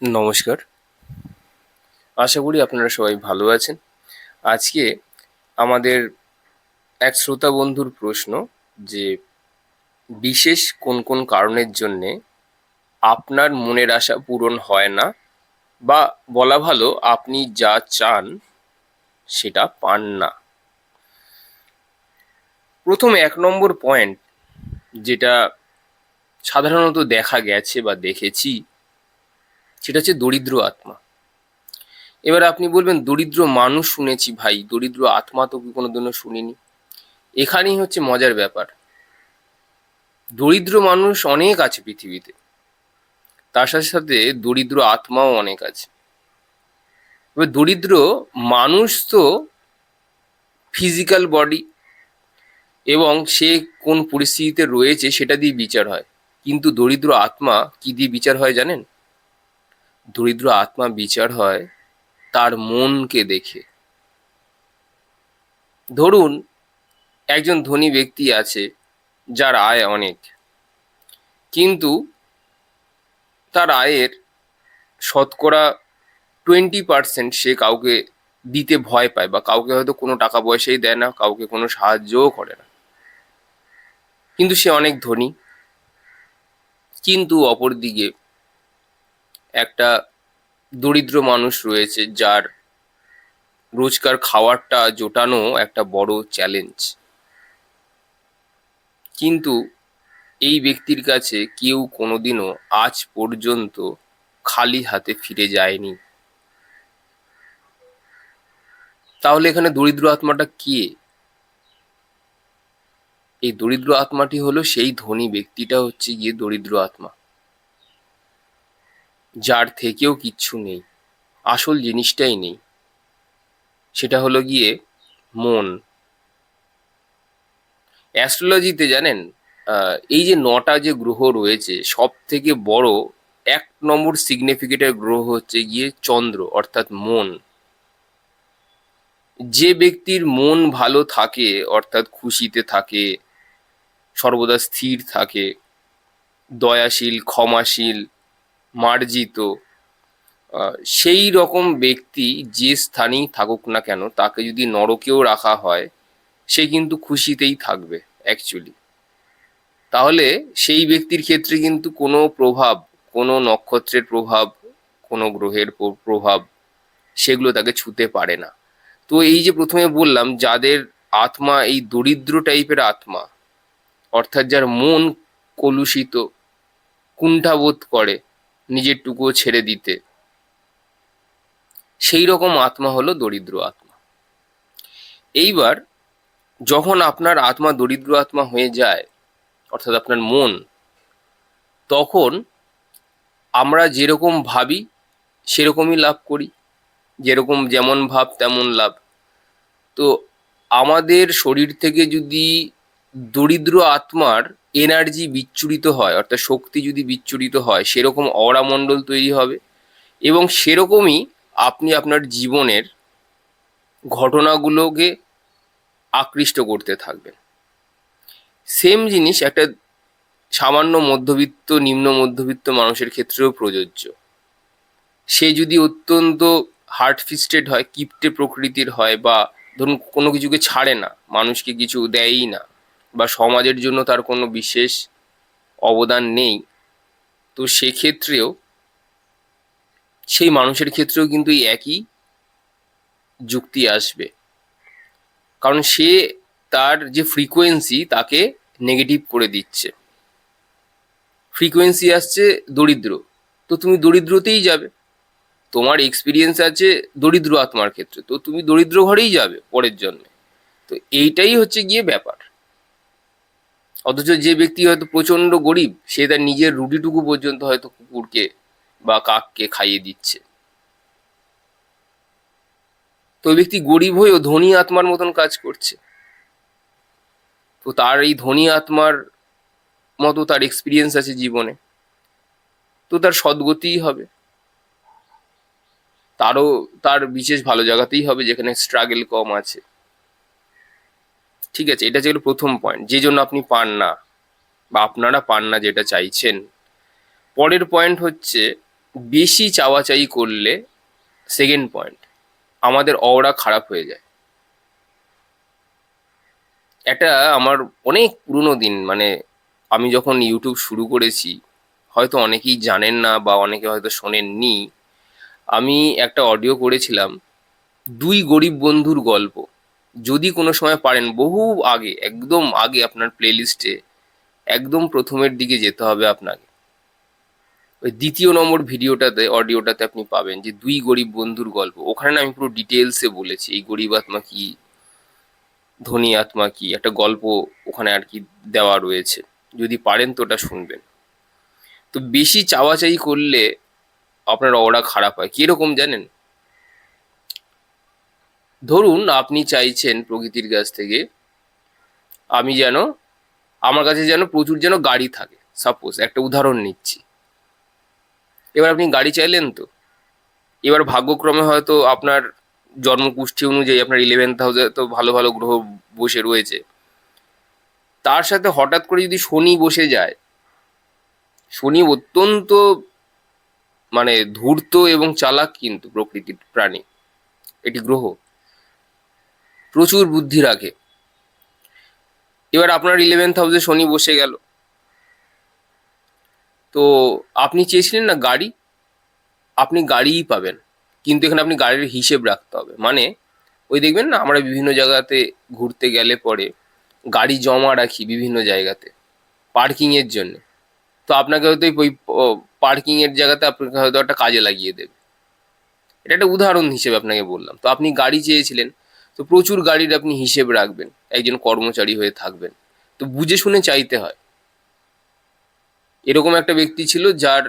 নমস্কার। আশা করি আপনারা সবাই ভালো আছেন। আজকে আমাদের এক শ্রোতা বন্ধুর প্রশ্ন যে, বিশেষ কোন কোন কারণের জন্যে আপনার মনের আশা পূরণ হয় না? বা বলা ভালো, আপনি যা চান সেটা পান না? প্রথম ১ নম্বর পয়েন্ট, যেটা সাধারণত দেখা গেছে বা দেখেছি, সেটা হচ্ছে দরিদ্র আত্মা। এবার আপনি বলবেন, দরিদ্র মানুষ শুনেছি ভাই, দরিদ্র আত্মা তো কোনোদিনও শুনিনি। এখানেই হচ্ছে মজার ব্যাপার। দরিদ্র মানুষ অনেক আছে পৃথিবীতে, তার সাথে সাথে দরিদ্র আত্মাও অনেক আছে। এবার দরিদ্র মানুষ তো ফিজিক্যাল বডি, এবং সে কোন পরিস্থিতিতে রয়েছে সেটা দিয়ে বিচার হয়। কিন্তু দরিদ্র আত্মা কি দিয়ে বিচার হয় জানেন? দরিদ্র আত্মা বিচার হয় তার মনকে দেখে। ধরুন, একজন ধনী ব্যক্তি আছে, যার আয় অনেক, কিন্তু তার আয়ের শতকরা 20% সে কাউকে দিতে ভয় পায়, বা কাউকে হয়তো কোনো টাকা পয়সাই দেয় না, কাউকে কোনো সাহায্যও করে না। কিন্তু সে অনেক ধনী। কিন্তু অপরদিকে একটা দরিদ্র মানুষ রয়েছে, যার রোজকার খাওয়ারটা জোটানো একটা বড় চ্যালেঞ্জ। কিন্তু এই ব্যক্তির কাছে কেউ কোনোদিনও আজ পর্যন্ত খালি হাতে ফিরে যায়নি। তাহলে এখানে দরিদ্র আত্মাটা কে? এই দরিদ্র আত্মাটি হলো সেই ধনী ব্যক্তিটা, হচ্ছে গিয়ে দরিদ্র আত্মা, যার থেকেও কিচ্ছু নেই, আসল জিনিসটাই নেই। সেটা হলো গিয়ে মন। অ্যাস্ট্রোলজিতে জানেন, এই যে ৯টা যে গ্রহ রয়েছে, সব থেকে বড় ১ নম্বর সিগনিফিকেটের গ্রহ হচ্ছে গিয়ে চন্দ্র, অর্থাৎ মন। যে ব্যক্তির মন ভালো থাকে, অর্থাৎ খুশিতে থাকে, সর্বদা স্থির থাকে, দয়াশীল, ক্ষমাশীল, মার্জিত, সেই রকম ব্যক্তি যে স্থানেই থাকুক না কেন, তাকে যদি নরকেও রাখা হয়, সে কিন্তু খুশিতেই থাকবে অ্যাকচুয়ালি। তাহলে সেই ব্যক্তির ক্ষেত্রে কিন্তু কোনো প্রভাব, কোনো নক্ষত্রের প্রভাব, কোনো গ্রহের প্রভাব, সেগুলো তাকে ছুঁতে পারে না। তো এই যে প্রথমে বললাম, যাদের আত্মা এই দরিদ্র টাইপের আত্মা, অর্থাৎ যার মন কলুষিত, কুণ্ঠাবোধ করে নিজেরটুকুও ছেড়ে দিতে, সেই রকম আত্মা হলো দরিদ্র আত্মা। এইবার যখন আপনার আত্মা দরিদ্র আত্মা হয়ে যায়, অর্থাৎ আপনার মন, তখন আমরা যেরকম ভাবি সেরকমই লাভ করি। যেমন ভাব তেমন লাভ। তো আমাদের শরীর থেকে যদি দরিদ্র আত্মার এনার্জি বিচ্ছুরিত হয়, অর্থাৎ শক্তি যদি বিচ্ছুরিত হয়, সেরকম অরা মণ্ডল তৈরি হবে, এবং সেরকমই আপনি আপনার জীবনের ঘটনাগুলোকে আকৃষ্ট করতে থাকবেন। সেম জিনিস একটা সামান্য মধ্যবিত্ত, নিম্ন মধ্যবিত্ত মানুষের ক্ষেত্রেও প্রযোজ্য। সে যদি অত্যন্ত হার্ট ফিস্টেড হয়, কিপ্টে প্রকৃতির হয়, বা ধরুন কোনো কিছুকে ছাড়ে না, মানুষকে কিছু দেয়ই না, বা সমাজের জন্য তার কোনো বিশেষ অবদান নেই, তো সেক্ষেত্রেও, সেই মানুষের ক্ষেত্রেও কিন্তু এই একই যুক্তি আসবে। কারণ সে তার যে ফ্রিকোয়েন্সি, তাকে নেগেটিভ করে দিচ্ছে। ফ্রিকোয়েন্সি আসছে দরিদ্র, তো তুমি দরিদ্রতেই যাবে। তোমার এক্সপিরিয়েন্স আছে দরিদ্র আত্মার ক্ষেত্রে, তো তুমি দরিদ্র ঘরেই যাবে পরের জন্মে। তো এইটাই হচ্ছে গিয়ে ব্যাপার। অথচ যে ব্যক্তি হয়তো প্রচন্ড গরিব, সে তার নিজের রুটিটুকু পর্যন্ত হয়তো কুকুরকে বা কাককে খাইয়ে দিচ্ছে। তো ওই ব্যক্তি গরিব হয়েও ধনী আত্মার মতন কাজ করছে। তো তার এই ধনী আত্মার মতো তার এক্সপিরিয়েন্স আছে জীবনে, তো তার সদ্গতিই হবে। তারও তার বিশেষ ভালো জায়গাতেই হবে, যেখানে স্ট্রাগল কম আছে। ঠিক আছে, এটা ছিল প্রথম পয়েন্ট, যে জন্য আপনি পান না, বা আপনারা পান না যেটা চাইছেন। পরের পয়েন্ট হচ্ছে, বেশি চাওয়াচাই করলে, সেকেন্ড পয়েন্ট, আমাদের অওরা খারাপ হয়ে যায়। এটা আমার অনেক পুরনো দিন, মানে আমি যখন ইউটিউব শুরু করেছি, হয়তো অনেকেই জানেন না বা অনেকে হয়তো শোনেননি, আমি একটা অডিও করেছিলাম দুই গরিব বন্ধুর গল্প। যদি কোনো সময় পারেন, বহু আগে, একদম আগে আপনার প্লেলিস্টে একদম প্রথমের দিকে যেতে হবে আপনাকে। ওই দ্বিতীয় নম্বর ভিডিওটাতে, অডিওটাতে আপনি পাবেন যে দুই গরিব বন্ধুর গল্প। ওখানে না আমি পুরো ডিটেলসে বলেছি এই গরিব আত্মা কি, ধনী আত্মা কি, একটা গল্প ওখানে আর কি দেওয়া রয়েছে। যদি পারেন তো ওটা শুনবেন। তো বেশি চাওয়াচাই করলে আপনার অরা খারাপ হয়। কিরকম জানেন? ধরুন আপনি চাইছেন প্রকৃতির কাছ থেকে আমি যেন, আমার কাছে যেন প্রচুর যেন গাড়ি থাকে, সাপোজ একটা উদাহরণ নিচ্ছি। এবার আপনি গাড়ি চাইলেন তো, এবার ভাগ্যক্রমে হয়তো আপনার জন্মকুষ্ঠী অনুযায়ী আপনার 11th হাউসে তো ভালো ভালো গ্রহ বসে রয়েছে। তার সাথে হঠাৎ করে যদি শনি বসে যায়, শনি অত্যন্ত মানে ধূর্ত এবং চালাক কিন্তু প্রকৃতির প্রাণী, এটি গ্রহ, প্রচুর বুদ্ধি রাখে। এবার আপনার 11th হাউসে শনি বসে গেল, তো আপনি চেয়েছিলেন না গাড়ি, আপনি গাড়িই পাবেন। কিন্তু এখানে আপনি গাড়ির হিসেব রাখতে হবে। মানে ওই দেখবেন না, আমরা বিভিন্ন জায়গাতে ঘুরতে গেলে পরে গাড়ি জমা রাখি বিভিন্ন জায়গাতে পার্কিং এর জন্য। তো আপনাকে হয়তো ওই পার্কিং এর জায়গাতে আপনাকে হয়তো একটা কাজে লাগিয়ে দেবে। এটা একটা উদাহরণ হিসেবে আপনাকে বললাম। তো আপনি গাড়ি চেয়েছিলেন, তো প্রচুর গাড়ির আপনি হিসেব রাখবেন, একজন কর্মচারী হয়ে থাকবেন। তো বুঝে শুনে চাইতে হয়। এরকম একটা ব্যক্তি ছিল যার,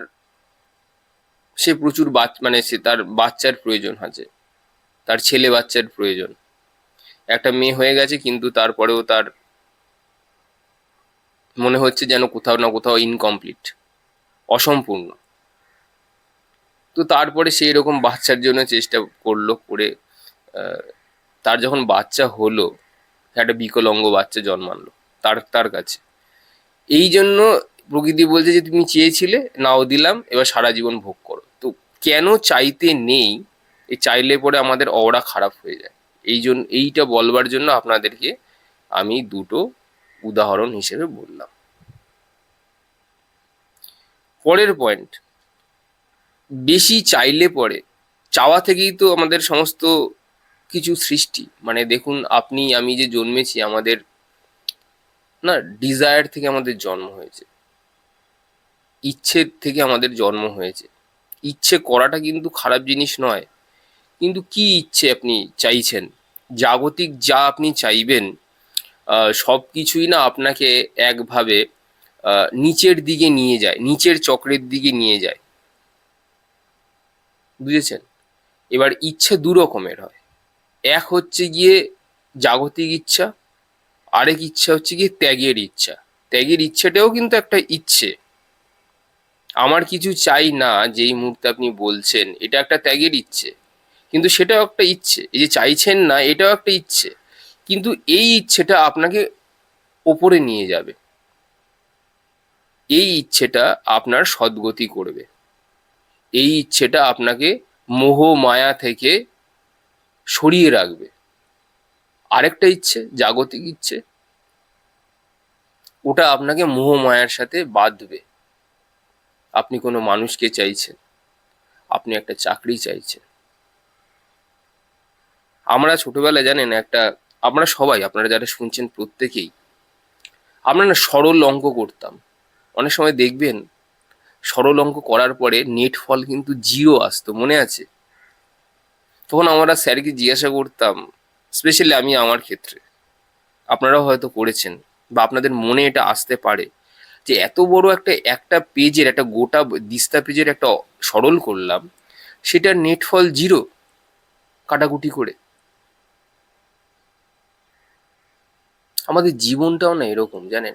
সে প্রচুর মানে সে তার বাচ্চার প্রয়োজন আছে, তার ছেলে বাচ্চার প্রয়োজন। একটা মেয়ে হয়ে গেছে কিন্তু তারপরেও তার মনে হচ্ছে যেন কোথাও না কোথাও ইনকমপ্লিট, অসম্পূর্ণ। তো তারপরে সে এরকম বাচ্চার জন্য চেষ্টা করলো করে, আহ, তার যখন বাচ্চা হলো, একটা বিকলাঙ্গ বাচ্চা জন্মালো তার তার কাছে। এই জন্য প্রকৃতি বলছে যে তুমি চেয়েছিলে, নাও দিলাম, এবার সারা জীবন ভোগ করো। তো কেন চাইতে নেই, এই চাইলে পরে আমাদের অওরা খারাপ হয়ে যায়। এই জন্য এইটা বলবার জন্য আপনাদেরকে আমি দুটো উদাহরণ হিসেবে বললাম। পরের পয়েন্ট, বেশি চাইলে পরে, চাওয়া থেকেই তো আমাদের সমস্ত কিছু সৃষ্টি। মানে দেখুন, আপনি আমি যে জন্মেছি, আমাদের না ডিজায়ার থেকে আমাদের জন্ম হয়েছে, ইচ্ছের থেকে আমাদের জন্ম হয়েছে। ইচ্ছে করাটা কিন্তু খারাপ জিনিস নয়, কিন্তু কি ইচ্ছে আপনি চাইছেন, জাগতিক যা আপনি চাইবেন, সব কিছুই না আপনাকে একভাবে নিচের দিকে নিয়ে যায়, নিচের চক্রের দিকে নিয়ে যায়। বুঝেছেন? এবার ইচ্ছে দু রকমের হয়। এক হচ্ছে গিয়ে জাগতিক ইচ্ছা, আরেক ইচ্ছা হচ্ছে গিয়ে ত্যাগের ইচ্ছা। ত্যাগের ইচ্ছেটাও কিন্তু একটা ইচ্ছে। আমার কিছু চাই না, যেই মুহূর্তে আপনি বলছেন, এটা একটা ত্যাগের ইচ্ছে, কিন্তু সেটাও একটা ইচ্ছে। এই যে চাইছেন না, এটাও একটা ইচ্ছে, কিন্তু এই ইচ্ছেটা আপনাকে ওপরে নিয়ে যাবে। এই ইচ্ছেটা আপনার সদ্গতি করবে। এই ইচ্ছেটা আপনাকে মোহ মায়া থেকে সরিয়ে রাখবে। আরেকটা ইচ্ছে, জাগতিক ইচ্ছে, ওটা আপনাকে মোহ মায়ার সাথে বাঁধবে। আপনি কোনো মানুষকে চাইছেন, আপনি একটা চাকরি চাইছেন। আমরা ছোটবেলায় জানেন একটা, আমরা সবাই, আপনারা যারা শুনছেন প্রত্যেকেই, আমরা না সরল অঙ্ক করতাম। অনেক সময় দেখবেন সরল অঙ্ক করার পরে নেট ফল কিন্তু জিরো আসতো, মনে আছে? তখন আমরা স্যারকে জিজ্ঞাসা করতাম, স্পেশালি আমি আমার ক্ষেত্রে, আপনারাও হয়তো করেছেন বা আপনাদের মনে এটা আসতে পারে, যে এত বড় একটা একটা পেজের, একটা গোটা দিস্তা পেজের একটা সরল করলাম, সেটা নেট ফল জিরো, কাটাকুটি করে। আমাদের জীবনটাও না এরকম, জানেন?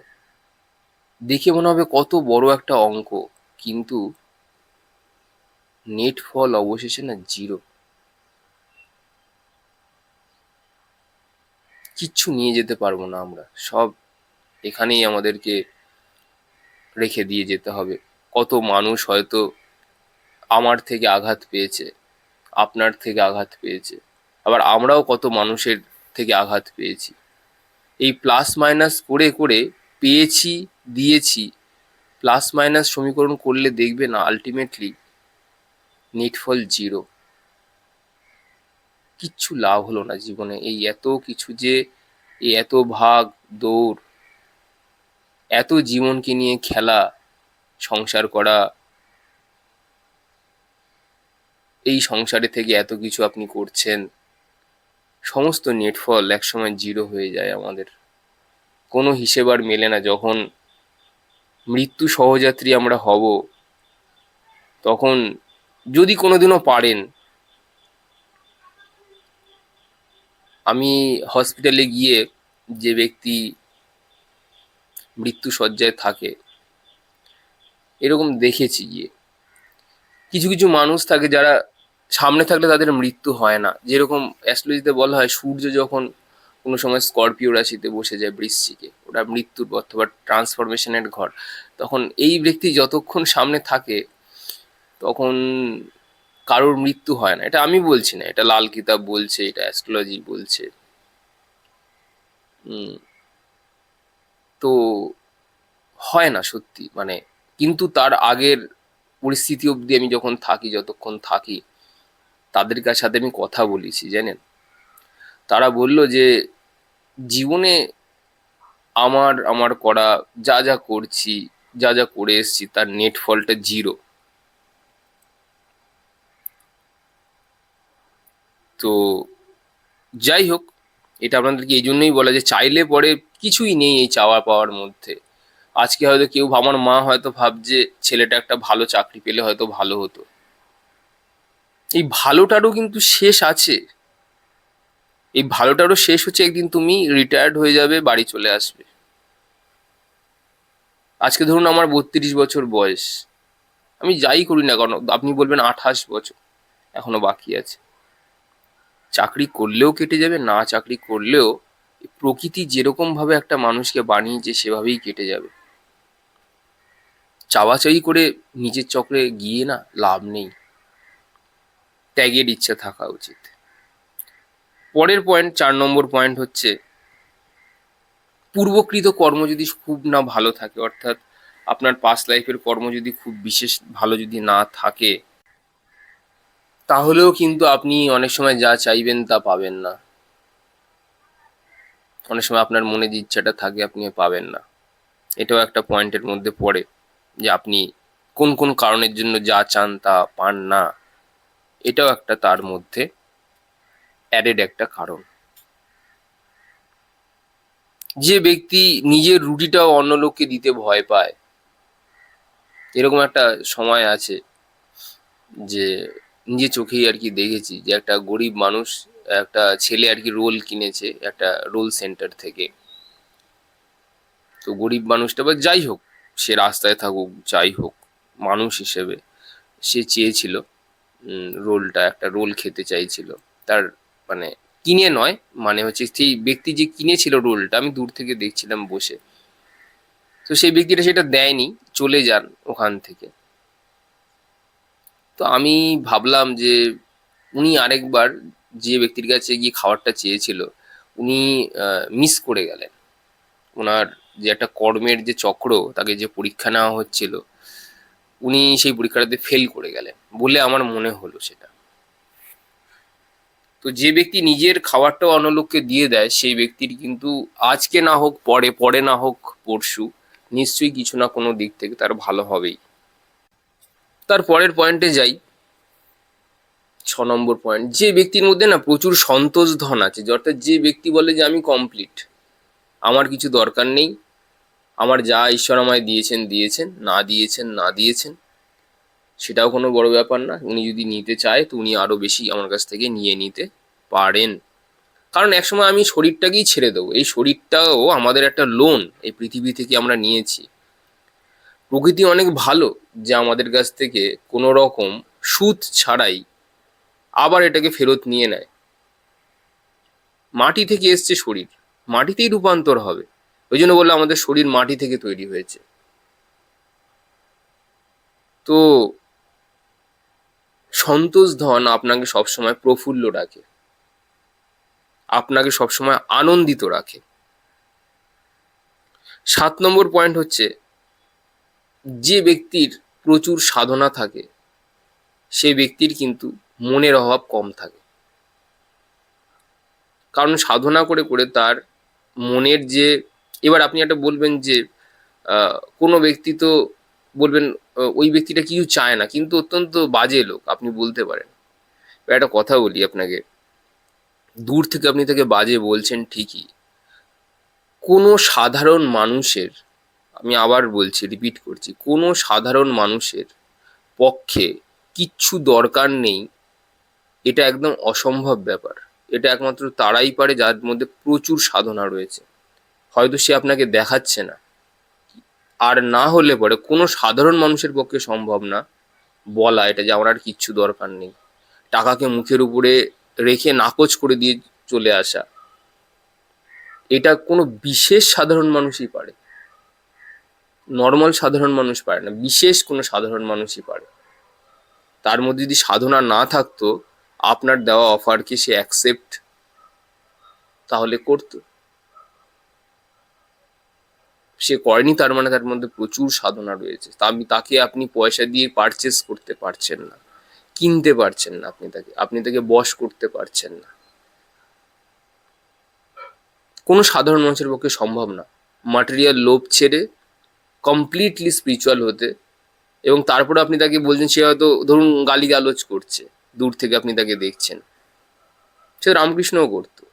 দেখে মনে হবে কত বড় একটা অঙ্ক, কিন্তু নেট ফল অবশেষে না জিরো। কিচ্ছু নিয়ে যেতে পারবো না আমরা, সব এখানেই আমাদেরকে রেখে দিয়ে যেতে হবে। কত মানুষ হয়তো আমার থেকে আঘাত পেয়েছে, আপনার থেকে আঘাত পেয়েছে, আবার আমরাও কত মানুষের থেকে আঘাত পেয়েছি। এই প্লাস মাইনাস করে করে পেয়েছি, দিয়েছি, প্লাস মাইনাস সমীকরণ করলে দেখবে না আলটিমেটলি নেটফল জিরো। কিচ্ছু লাভ হলো না জীবনে। এই এত কিছু যে, এই এত ভাগ দৌড়, এত জীবনকে নিয়ে খেলা, সংসার করা, এই সংসারে থেকে এত কিছু আপনি করছেন, সমস্ত নেটফল একসময় জিরো হয়ে যায় আমাদের। কোনো হিসেব আর মেলে না। যখন মৃত্যু সহযাত্রী আমরা হব, তখন যদি কোনোদিনও পারেন, আমি হসপিটালে গিয়ে যে ব্যক্তি মৃত্যু শয্যায় থাকে, এরকম দেখেছি গিয়ে কিছু কিছু মানুষ থাকে যারা সামনে থাকলে তাদের মৃত্যু হয় না। যেরকম অ্যাস্ট্রোলজিতে বলা হয়, সূর্য যখন কোনো সময় স্করপিও রাশিতে বসে যায় বৃশ্চিকে, ওটা মৃত্যুর অথবা ট্রান্সফরমেশনের ঘর। তখন এই ব্যক্তি যতক্ষণ সামনে থাকে, তখন কারোর মৃত্যু হয় না। এটা আমি বলছি না, এটা লাল কিতাব বলছে, এটা অ্যাস্ট্রোলজি বলছে। উম, তো হয় না সত্যি মানে। কিন্তু তার আগের পরিস্থিতি অবধি আমি যখন থাকি, যতক্ষণ থাকি, তাদের সাথে আমি কথা বলেছি জানেন। তারা বলল যে জীবনে আমার আমার করা যা যা করছি, যা যা করে এসেছি, তার নেট ফলটা জিরো। তো যাই হোক, এটা আপনাদেরকে এই জন্যই বলা যে চাইলে পরে কিছুই নেই এই চাওয়া পাওয়ার মধ্যে। আজকে হয়তো কেউ, আমার মা হয়তো ভাবছে ছেলেটা একটা ভালো চাকরি পেলে হয়তো ভালো হতো। এই ভালোটারও কিন্তু শেষ আছে। এই ভালোটারও শেষ হচ্ছে একদিন তুমি রিটায়ার্ড হয়ে যাবে, বাড়ি চলে আসবে। আজকে ধরুন আমার 32 বছর বয়স, আমি যাই করি না কেন, আপনি বলবেন 28 বছর এখনো বাকি আছে। চাকরি করলেও কেটে যাবে, না চাকরি করলেও প্রকৃতি যেরকম ভাবে একটা মানুষকে বানিয়েছে সেভাবেই কেটে যাবে। চাওয়াচাই করে নিজের চক্রে গিয়ে না লাভ নেই। ত্যাগের ইচ্ছা থাকা উচিত। পরের পয়েন্ট, 4 নম্বর পয়েন্ট হচ্ছে, পূর্বকৃত কর্ম যদি খুব না ভালো থাকে, অর্থাৎ আপনার পাস্ট লাইফের কর্ম যদি খুব বিশেষ ভালো যদি না থাকে, তাহলেও কিন্তু আপনি অনেক সময় যা চাইবেন তা পাবেন না। অনেক সময় আপনার মনে যে ইচ্ছাটা থাকে আপনি পাবেন না। এটাও একটা পয়েন্টের মধ্যে পড়ে, যে আপনি কোন কোন কারণের জন্য যা চান তা পান না। এটাও একটা তার মধ্যে অ্যাডেড একটা কারণ। যে ব্যক্তি নিজের রুটিটাও অন্য লোককে দিতে ভয় পায়, এরকম একটা সময় আছে যে নিজে চোখেই আর কি দেখেছি, যে একটা গরিব মানুষ, একটা ছেলে আর কি রোল কিনেছে একটা রোল সেন্টার থেকে। তো গরিব মানুষটা, বা যাই হোক, সে রাস্তায় থাকুক যাই হোক, মানুষ হিসেবে সে চেয়েছিল রোলটা, একটা রোল খেতে চাইছিল। তার মানে কিনে নয়, মানে হচ্ছে সেই ব্যক্তি যে কিনেছিল রোলটা, আমি দূর থেকে দেখছিলাম বসে। তো সেই ব্যক্তিটা সেটা দেয়নি, চলে যান ওখান থেকে। তো আমি ভাবলাম যে উনি আরেকবার যে ব্যক্তির কাছে গিয়ে খাবারটা চেয়েছিল, উনি মিস করে গেলেন। ওনার যে একটা কর্মের যে চক্র, তাকে যে পরীক্ষা নেওয়া হচ্ছিল, উনি সেই পরীক্ষাটাতে ফেল করে গেলেন বলে আমার মনে হলো সেটা। তো যে ব্যক্তি নিজের খাবারটাও অন্য লোককে দিয়ে দেয়, সেই ব্যক্তির কিন্তু আজকে না হোক পরে, পরে না হোক পরশু, নিশ্চয়ই কিছু না কোনো দিক থেকে তার ভালো হবেই। তার পরের পয়েন্টে যাই, 6 নম্বর পয়েন্ট, যে ব্যক্তির মধ্যে না প্রচুর সন্তোষ ধন আছে, অর্থাৎ যে ব্যক্তি বলে যে আমি কমপ্লিট, আমার কিছু দরকার নেই, আমার যা ঈশ্বর আমায় দিয়েছেন দিয়েছেন, না দিয়েছেন না দিয়েছেন, সেটাও কোনো বড় ব্যাপার না। উনি যদি নিতে চায় তো উনি আরো বেশি আমার কাছ থেকে নিয়ে নিতে পারেন। কারণ একসময় আমি শরীরটাকেই ছেড়ে দেবো। এই শরীরটাও আমাদের একটা লোন, এই পৃথিবী থেকে আমরা নিয়েছি। প্রকৃতি অনেক ভালো, যে আমাদের কাছ থেকে কোনো রকম সুদ ছাড়াই আবার এটাকে ফেরত নিয়ে নেয়। মাটি থেকে এসছে শরীর, মাটিতেই রূপান্তর হবে। ওই জন্য বললাম আমাদের শরীর মাটি থেকে তৈরি হয়েছে। তো সন্তোষ ধন আপনাকে সবসময় প্রফুল্ল রাখে, আপনাকে সবসময় আনন্দিত রাখে। 7 নম্বর পয়েন্ট হচ্ছে, যে ব্যক্তির প্রচুর সাধনা থাকে সেই ব্যক্তির কিন্তু মনের অভাব কম থাকে। কারণ সাধনা করে করে তার মনের যে, এবার আপনি একটা বলবেন যে কোনো ব্যক্তি তো বলবেন ওই ব্যক্তিটা কিছু চায় না কিন্তু অত্যন্ত বাজে লোক, আপনি বলতে পারেন। এবার একটা কথা বলি আপনাকে, দূর থেকে আপনি তাকে বাজে বলছেন ঠিকই, কোনো সাধারণ মানুষের, আমি আবার বলছি, রিপিট করছি, কোনো সাধারণ মানুষের পক্ষে কিচ্ছু দরকার নেই, এটা একদম অসম্ভব ব্যাপার। এটা একমাত্র তারাই পারে যার মধ্যে প্রচুর সাধনা রয়েছে। হয়তো সে আপনাকে দেখাচ্ছে না, আর না হলে পরে কোনো সাধারণ মানুষের পক্ষে সম্ভব না বলা এটা যে আমার আর কিচ্ছু দরকার নেই। টাকাকে মুখের উপরে রেখে নাকচ করে দিয়ে চলে আসা, এটা কোনো বিশেষ সাধারণ মানুষই পারে, নর্মাল সাধারণ মানুষ পারে না, বিশেষ কোনো সাধারণ মানুষই পারে। তার মধ্যে যদি সাধনা না থাকতো, আপনার দেওয়া অফারকে সে অ্যাকসেপ্ট তাহলে করতো। সে করেনি তার মানে তার মধ্যে প্রচুর সাধনা রয়েছে। তাকে আপনি পয়সা দিয়ে পারচেস করতে পারছেন না, কিনতে পারছেন না, আপনি তাকে বশ করতে পারছেন না। কোনো সাধারণ মানুষের পক্ষে সম্ভব না ম্যাটেরিয়াল লোভ ছেড়ে কমপ্লিটলি স্পিরিচুয়াল হতে। এবং তারপরে আপনি তাকে বলছেন, সে হয়তো ধরুন গালিগালাজ করছে, দূর থেকে আপনি তাকে দেখছেন, সে রামকৃষ্ণও করতো,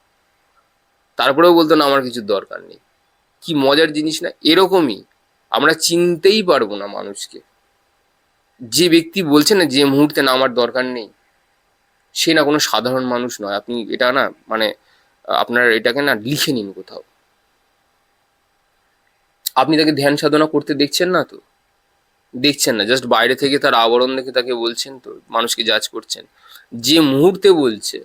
তারপরেও বলতো না আমার কিছু দরকার নেই। কি মজার জিনিস না? এরকমই আমরা চিনতেই পারবো না মানুষকে। যে ব্যক্তি বলছে না যে মুহূর্তে না আমার দরকার নেই, সে না কোনো সাধারণ মানুষ নয়। আপনি এটা না মানে আপনার এটাকে না লিখে নিন কোথাও। আপনি তাকে ধ্যান সাধনা করতে দেখছেন না তো, দেখছেন না, জাস্ট বাইরে থেকে তার আবরণ দেখে তাকে বলছেন, তো মানুষকে জাজ করছেন। যে মুহূর্তে বলছে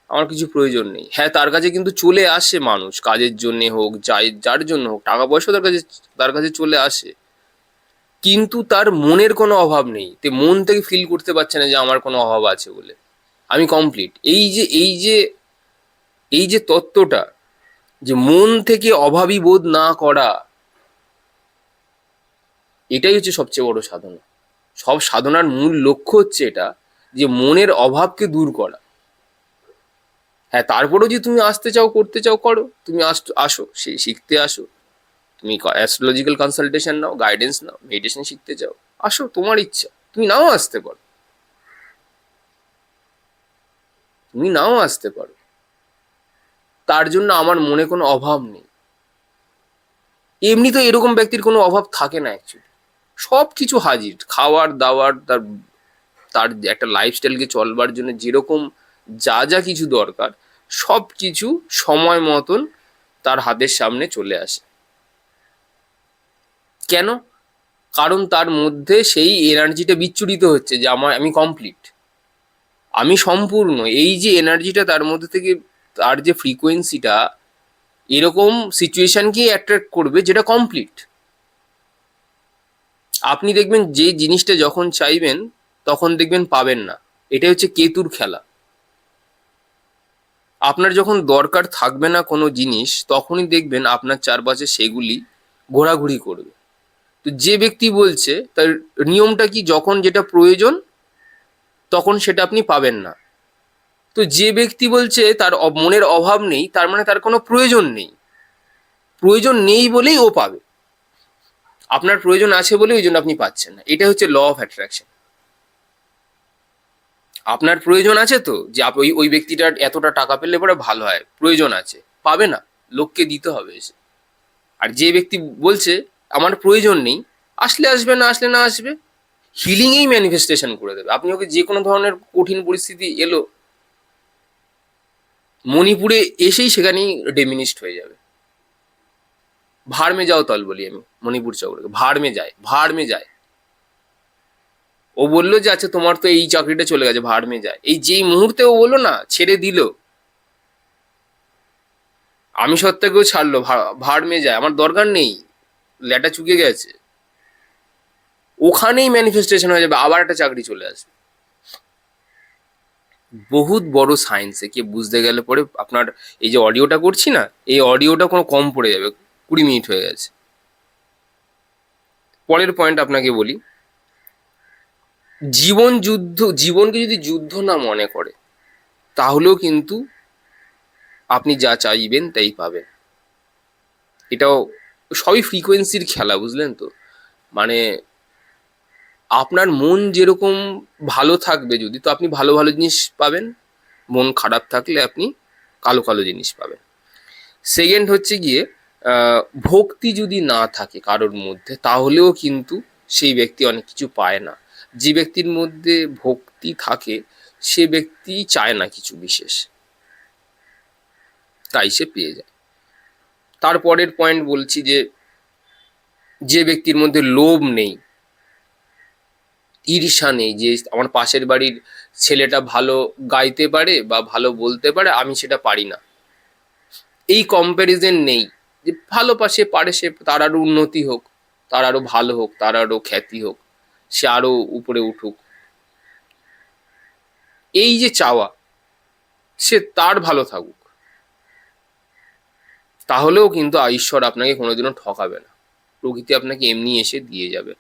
আমার কিছু প্রয়োজন নেই, হ্যাঁ তার কাছে কিন্তু চলে আসে মানুষ, কাজের জন্যে হোক, যার জন্য হোক, টাকা পয়সা তার কাছে চলে আসে, কিন্তু তার মনের কোনো অভাব নেই। তে মন থেকে ফিল করতে পারছে না যে আমার কোনো অভাব আছে বলে, আমি কমপ্লিট। এই যে তত্ত্বটা, যে মন থেকে অভাবী বোধ না করা, এটাই হচ্ছে সবচেয়ে বড় সাধনা। সব সাধনার মূল লক্ষ্য হচ্ছে এটা, যে মনের অভাবকে দূর করা। হ্যাঁ তারপরেও যে তুমি আসতে চাও, করতে চাও, করো, তুমি আসো, সেই শিখতে আসো, তুমি অ্যাস্ট্রোলজিক্যাল কনসালটেশন নাও, গাইডেন্স নাও, মেডিটেশন শিখতে চাও, আসো, তোমার ইচ্ছা। তুমি নাও আসতে পারো। তার জন্য আমার মনে কোনো অভাব নেই। এমনি তো এরকম ব্যক্তির কোনো অভাব থাকে না অ্যাকচুয়ালি, সব কিছু হাজির, খাওয়ার দাওয়ার, তার তার একটা লাইফস্টাইলকে চলবার জন্য যেরকম যা যা কিছু দরকার, সব কিছু সময় মতন তার হাতের সামনে চলে আসে। কেন? কারণ তার মধ্যে সেই এনার্জিটা বিচ্ছুরিত হচ্ছে যে আমি কমপ্লিট, আমি সম্পূর্ণ। এই যে এনার্জিটা তার মধ্যে থেকে, তার যে ফ্রিকোয়েন্সিটা এরকম সিচুয়েশনকেই অ্যাট্রাক্ট করবে যেটা কমপ্লিট। আপনি দেখবেন যে জিনিসটা যখন চাইবেন তখন দেখবেন পাবেন না। এটাই হচ্ছে কেতুর খেলা। আপনার যখন দরকার থাকবে না কোনো জিনিস, তখনই দেখবেন আপনার চারপাশে সেগুলি ঘোরাঘুরি করবে। তো যে ব্যক্তি বলছে তার নিয়মটা কি, যখন যেটা প্রয়োজন তখন সেটা আপনি পাবেন না। তো যে ব্যক্তি বলছে তার মনের অভাব নেই, তার মানে তার কোনো প্রয়োজন নেই। প্রয়োজন নেই বলেই ও পাবে, আপনার প্রয়োজন আছে বলে ওই জন্য আপনি পাচ্ছেন না। এটা হচ্ছে ল অফ অ্যাট্রাকশন। আপনার প্রয়োজন আছে তো, যে ওই ব্যক্তিটার এতটা টাকা পেলে পরে ভালো হয়, প্রয়োজন আছে, পাবে না, লোককে দিতে হবে এসে। আর যে ব্যক্তি বলছে আমার প্রয়োজন নেই, আসলে আসবে, না আসলে না আসবে, হিলিংয়েই ম্যানিফেস্টেশন করে দেবে। আপনি ওকে যে কোনো ধরনের কঠিন পরিস্থিতি এলো, মণিপুরে এসেই সেখানেই ডেমিনিস্ট হয়ে যাবে। ভাড় মে যাও তল বলি আমি মণিপুর চক্রকে, ভাড় মে যায়, ভাড় মে যায়। ও বললো যে আচ্ছা তোমার তো এই চাকরিটা চলে গেছে, ভাড় মে যায়, এই যেই মুহূর্তে ও বললো না, ছেড়ে দিল, আমি সত্ত্বেও ছাড়লো, ভাড় মে যায়, আমার দরকার নেই, ল্যাটা চুকে গেছে, ওখানেই ম্যানিফেস্টেশন হয়ে যাবে, আবার একটা চাকরি চলে আসবে। বহুত বড় সায়েন্স, একে বুঝতে গেলে পরে আপনার এই যে অডিওটা করছি না, এই অডিওটা কোনো কম পড়ে যাবে। 20 মিনিট হয়ে গেছে। পরের পয়েন্ট আপনাকে বলি, জীবনকে যদি যুদ্ধ না মনে করে, তাহলেও কিন্তু আপনি যা চাইবেন তাই পাবেন। এটাও সবই ফ্রিকোয়েন্সির খেলা, বুঝলেন তো? মানে আপনার মন যেরকম ভালো থাকবে যদি, তো আপনি ভালো ভালো জিনিস পাবেন। মন খারাপ থাকলে আপনি কালো কালো জিনিস পাবেন। সেকেন্ড হচ্ছে গিয়ে, ভক্তি যদি না থাকে কারোর মধ্যে, তাহলেও কিন্তু সেই ব্যক্তি অনেক কিছু পায় না। যে ব্যক্তির মধ্যে ভক্তি থাকে, সে ব্যক্তি চায় না কিছু বিশেষ, তাই সে পেয়ে যায়। তারপরের পয়েন্ট বলছি যে, যে ব্যক্তির মধ্যে লোভ নেই, ঈর্ষা নেই, যে আমার পাশের বাড়ির ছেলেটা ভালো গাইতে পারে বা ভালো বলতে পারে, আমি সেটা পারি না, এই কম্প্যারিজন নেই। যে ভালো পাশে পারে, সে তার আরো উন্নতি হোক, তার আরো ভালো হোক, তার আরো খ্যাতি হোক, সে আরো উপরে উঠুক, এই যে চাওয়া, সে তার ভালো থাকুক, তাহলেও কিন্তু ঈশ্বর আপনাকে কোনোদিনও ঠকাবে না। প্রকৃতি আপনাকে এমনি এসে দিয়ে যাবে।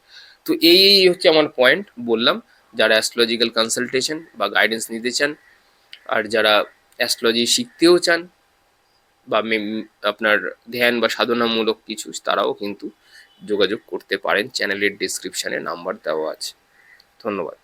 তো এই হচ্ছে আমার পয়েন্ট বললাম। যারা অ্যাস্ট্রোলজিক্যাল কনসালটেশন বা গাইডেন্স নিতে চান, আর যারা অ্যাস্ট্রোলজি শিখতেও চান, বা আপনার ধ্যান বা সাধনামূলক কিছু, তারাও কিন্তু যোগাযোগ করতে পারেন। চ্যানেলের ডিসক্রিপশনে নাম্বার দেওয়া আছে। ধন্যবাদ।